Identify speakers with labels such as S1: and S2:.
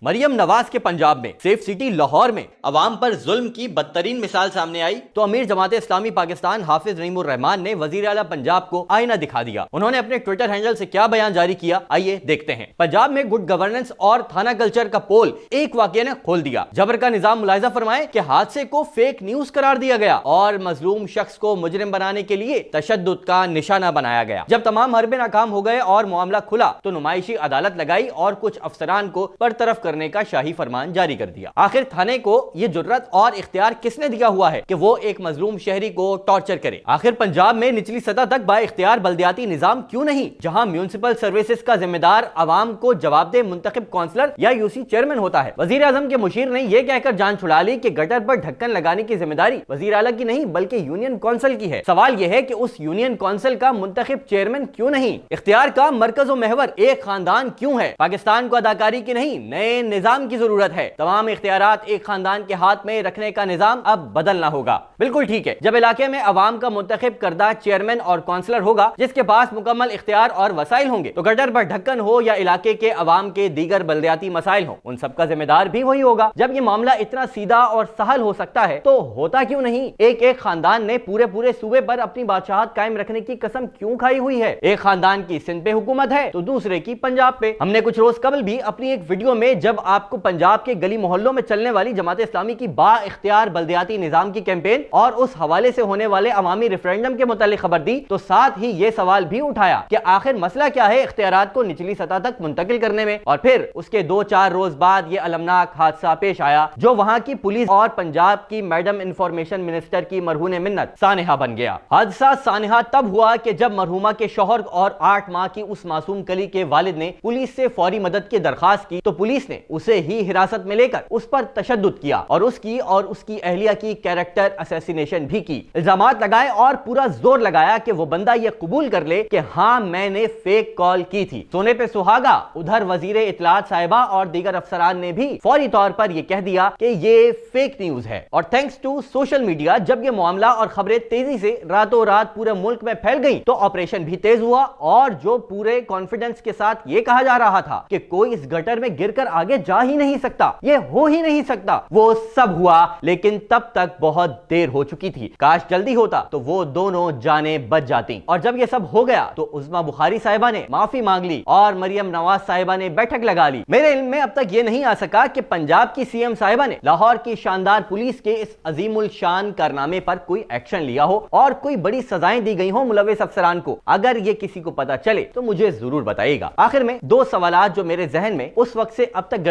S1: مریم نواز کے پنجاب میں safe city Lahore میں عوام پر ظلم کی بدترین مثال سامنے آئی تو امیر جماعت اسلامی پاکستان حافظ نعیم الرحمان نے وزیر اعلیٰ پنجاب کو آئینہ دکھا دیا۔ انہوں نے اپنے ٹویٹر ہینڈل سے کیا بیان جاری کیا، آئیے دیکھتے ہیں۔ پنجاب میں گڈ گورننس اور تھانہ کلچر کا پول ایک واقعے نے کھول دیا۔ جبر کا نظام ملاحظہ فرمائے کہ حادثے کو فیک نیوز قرار دیا گیا اور مظلوم شخص کو مجرم بنانے کے لیے تشدد کا نشانہ بنایا گیا۔ جب تمام حربے ناکام ہو گئے اور معاملہ کھلا تو نمائشی عدالت لگائی اور کچھ افسران کو برطرف کرنے کا شاہی فرمان جاری کر دیا۔ آخر تھانے کو یہ جرت اور اختیار کس نے دیا ہوا ہے کہ وہ ایک مظلوم شہری کو ٹارچر کرے؟ آخر پنجاب میں نچلی سطح تک با اختیار بلدیاتی نظام کیوں نہیں، جہاں میونسپل سروسز کا ذمہ دار عوام کو جواب دہ منتخب کونسلر یا یوسی چیئرمین ہوتا ہے؟ وزیر اعظم کے مشیر نے یہ کہہ کر جان چھڑا لی کہ گٹر پر ڈھکن لگانے کی ذمہ داری وزیر اعلیٰ کی نہیں بلکہ یونین کونسل کی ہے۔ سوال یہ ہے کہ اس یونین کونسل کا منتخب چیئرمین کیوں نہیں؟ اختیار کا مرکز و محور ایک خاندان کیوں ہے؟ پاکستان کو اداکاری کی نہیں نئے نظام کی ضرورت ہے۔ تمام اختیارات ایک خاندان کے ہاتھ میں رکھنے کا نظام اب بدلنا ہوگا۔ بالکل ٹھیک ہے، جب علاقے میں عوام کا منتخب کردہ چیئرمین اور کونسلر ہوگا جس کے پاس مکمل اختیار اور وسائل ہوں گے، تو گٹر پر ڈھکن ہو یا علاقے کے عوام کے دیگر بلدیاتی مسائل ہوں، ان سب کا ذمہ دار بھی وہی ہوگا۔ جب یہ معاملہ اتنا سیدھا اور سہل ہو سکتا ہے تو ہوتا کیوں نہیں؟ ایک خاندان نے پورے صوبے پر اپنی بادشاہت قائم رکھنے کی قسم کیوں کھائی ہوئی ہے؟ ایک خاندان کی سندھ پہ حکومت ہے تو دوسرے کی پنجاب پہ۔ ہم نے کچھ روز قبل بھی اپنی ایک ویڈیو میں جب آپ کو پنجاب کے گلی محلوں میں چلنے والی جماعت اسلامی کی با اختیار بلدیاتی نظام کی کیمپین اور اس حوالے سے ہونے والے عوامی ریفرینڈم کے متعلق خبر دی تو ساتھ ہی یہ سوال بھی اٹھایا کہ آخر مسئلہ کیا ہے اختیارات کو نچلی سطح تک منتقل کرنے میں؟ اور پھر اس کے 2-4 روز بعد یہ المناک حادثہ پیش آیا جو وہاں کی پولیس اور پنجاب کی میڈم انفارمیشن منسٹر کی مرہون منت سانحہ بن گیا۔ حادثہ سانحہ تب ہوا کہ جب مرحومہ کے شوہر اور 8 ماہ کی اس معصوم کلی کے والد نے پولیس سے فوری مدد کی درخواست کی تو پولیس نے اسے ہی حراست میں لے کر اس پر تشدد کیا اور اس کی اہلیہ کی کیریکٹر اسیسینیشن بھی کی۔ الزامات لگائے اور پورا زور لگایا کہ وہ بندہ یہ قبول کر لے کہ ہاں میں نے فیک کال کی تھی۔ سونے پہ سہاگا ادھر وزیر اطلاعات صاحبہ اور دیگر افسران نے بھی فوری طور پر یہ کہہ دیا کہ یہ فیک نیوز ہے، اور تھینکس ٹو سوشل میڈیا جب یہ معاملہ اور خبریں تیزی سے راتوں رات پورے ملک میں پھیل گئیں تو آپریشن بھی تیز ہوا، اور جو پورے کانفیڈنس کے ساتھ یہ کہا جا رہا تھا کہ کوئی اس گٹر میں گر کر آگے جا ہی نہیں سکتا، یہ ہو ہی نہیں سکتا، وہ سب ہوا، لیکن تب تک بہت دیر ہو چکی تھی۔ کاش جلدی ہوتا تو وہ دونوں جانیں بچ جاتی۔ اور جب یہ سب ہو گیا تو عظمیٰ بخاری صاحبہ نے معافی مانگ لی اور مریم نواز صاحبہ نے بیٹھک لگا لی۔ میرے علم میں اب تک یہ نہیں آ سکا کہ پنجاب کی سی ایم صاحبہ نے لاہور کی شاندار پولیس کے اس عظیم الشان کارنامے پر کوئی ایکشن لیا ہو اور کوئی بڑی سزائیں دی گئی ہوں ملوث افسران کو۔ اگر یہ کسی کو پتا چلے تو مجھے ضرور بتائیے گا۔ آخر میں 2 سوالات جو میرے ذہن میں اس وقت سے اب تک